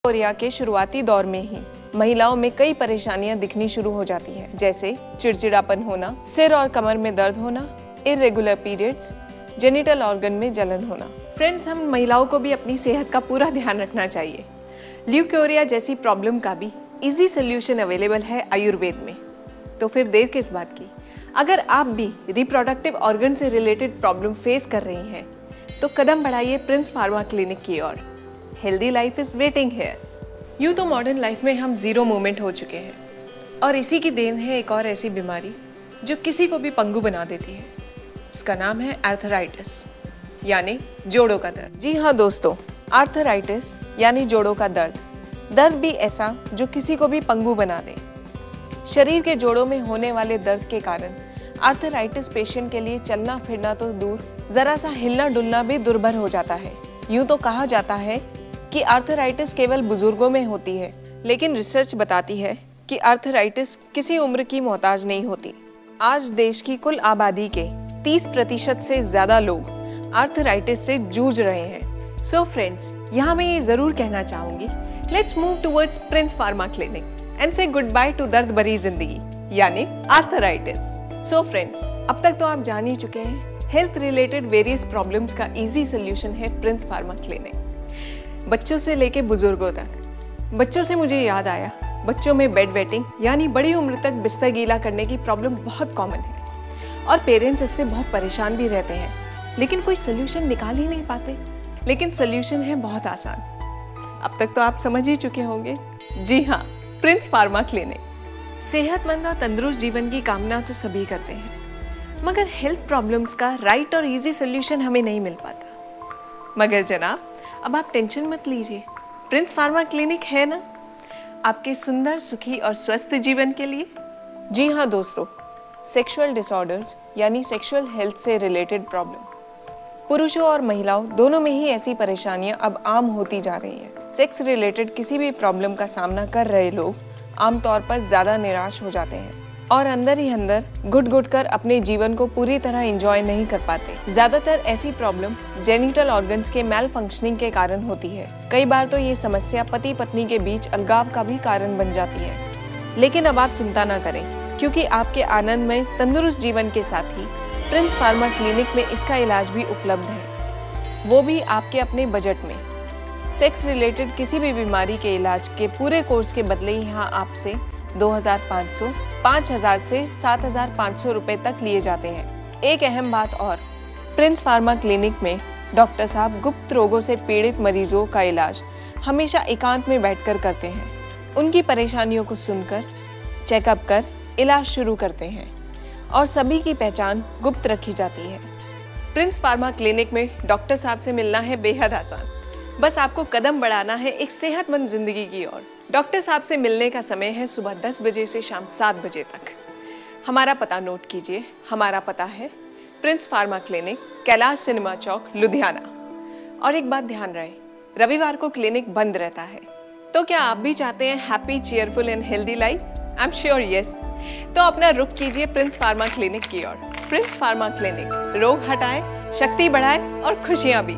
Korea के शुरुआती दौर में ही महिलाओं में कई परेशानियां दिखनी शुरू हो जाती हैं, जैसे चिड़चिड़ापन होना, सिर और कमर में दर्द होना, इर्रेगुलर पीरियड्स, जेनिटल ऑर्गन में जलन होना। फ्रेंड्स, हम महिलाओं को भी अपनी सेहत का पूरा ध्यान रखना चाहिए। ल्यूकोरिया जैसी प्रॉब्लम का भी इजी सोल्यूशन अवेलेबल है आयुर्वेद में। तो फिर देर किस बात की? अगर आप भी रिप्रोडक्टिव ऑर्गन से रिलेटेड प्रॉब्लम फेस कर रही हैं, तो कदम बढ़ाइए प्रिंस फार्मा क्लिनिक की ओर। Healthy life is waiting here. यूँ तो मॉडर्न लाइफ में हम जीरो मोमेंट हो चुके हैं, और इसी की देन है एक और ऐसी बीमारी जो किसी को भी पंगु बना देती है। इसका नाम है आर्थराइटिस, यानी जोड़ों का दर्द। जी हाँ दोस्तों, आर्थराइटिस यानी जोड़ों का दर्द। दर्द भी ऐसा जो किसी को भी पंगु बना दे। शरीर के जोड़ों में होने वाले दर्द के कारण आर्थराइटिस पेशेंट के लिए चलना फिरना तो दूर, जरा सा हिलना डुलना भी दुर्भर हो जाता है। यूँ तो कहा जाता है कि आर्थराइटिस केवल बुजुर्गों में होती है, लेकिन रिसर्च बताती है कि आर्थराइटिस किसी उम्र की मोहताज नहीं होती। आज देश की कुल आबादी के 30% से ज्यादा लोग आर्थराइटिस से जूझ रहे हैं। सो फ्रेंड्स, यहाँ मैं ये जरूर कहना चाहूंगी, let's move towards Prince Pharma clinic and से गुड बाय टू दर्द भरी जिंदगी, यानी आर्थराइटिस। सो फ्रेंड्स, अब तक तो आप जान ही चुके हैं, हेल्थ रिलेटेड वेरियस प्रॉब्लम्स का इजी सोल्यूशन है प्रिंस फार्मा क्लिनिक। बच्चों से लेके बुजुर्गों तक। बच्चों से मुझे याद आया, बच्चों में बेड वेटिंग यानी बड़ी उम्र तक बिस्तर गीला करने की प्रॉब्लम बहुत कॉमन है, और पेरेंट्स इससे बहुत परेशान भी रहते हैं, लेकिन कोई सोल्यूशन निकाल ही नहीं पाते। लेकिन सोल्यूशन है बहुत आसान। अब तक तो आप समझ ही चुके होंगे, जी हाँ, प्रिंस फार्मा क्लिनिक। सेहतमंद और तंदुरुस्त जीवन की कामना तो सभी करते हैं, मगर हेल्थ प्रॉब्लम्स का राइट और इजी सोल्यूशन हमें नहीं मिल पाता। मगर जनाब, अब आप टेंशन मत लीजिए, प्रिंस फार्मा क्लिनिक है ना आपके सुंदर, सुखी और स्वस्थ जीवन के लिए। जी हाँ दोस्तों, सेक्सुअल डिसऑर्डर्स यानी सेक्सुअल हेल्थ से रिलेटेड प्रॉब्लम, पुरुषों और महिलाओं दोनों में ही ऐसी परेशानियां अब आम होती जा रही हैं। सेक्स रिलेटेड किसी भी प्रॉब्लम का सामना कर रहे लोग आमतौर पर ज्यादा निराश हो जाते हैं और अंदर ही अंदर घुट घुट कर अपने जीवन को पूरी तरह एंजॉय नहीं कर पाते। ज्यादातर ऐसी प्रॉब्लम जेनिटल ऑर्गन्स के मैल फंक्शनिंग के कारण होती है। कई बार तो ये समस्या पति पत्नी के बीच अलगाव का भी कारण बन जाती है। लेकिन अब आप चिंता ना करें, क्योंकि आपके आनंदमय तंदुरुस्त जीवन के साथ ही प्रिंस फार्मा क्लिनिक में इसका इलाज भी उपलब्ध है, वो भी आपके अपने बजट में। सेक्स रिलेटेड किसी भी बीमारी के इलाज के पूरे कोर्स के बदले यहाँ आपसे 2500, 5000 से 7500 रुपए तक लिए जाते हैं। एक अहम बात और, प्रिंस फार्मा क्लिनिक में डॉक्टर साहब गुप्त रोगों से पीड़ित मरीजों का इलाज हमेशा एकांत में बैठकर करते हैं। उनकी परेशानियों को सुनकर, चेकअप कर इलाज शुरू करते हैं, और सभी की पहचान गुप्त रखी जाती है। प्रिंस फार्मा क्लिनिक में डॉक्टर साहब से मिलना है बेहद आसान। बस आपको कदम बढ़ाना है एक सेहतमंद जिंदगी की ओर। डॉक्टर साहब से मिलने का समय है सुबह 10 बजे से शाम 7 बजे तक। हमारा पता नोट कीजिए। हमारा पता है Prince Pharma clinic, Kailash cinema Chowk, Ludhiana. और एक बात ध्यान रहे, रविवार को क्लिनिक बंद रहता है। तो क्या आप भी चाहते हैं happy, cheerful and healthy life? I am sure yes. तो अपना रुख कीजिए प्रिंस फार्मा क्लिनिक की ओर। प्रिंस फार्मा क्लिनिक रोग हटाए, शक्ति बढ़ाए और खुशियां भी।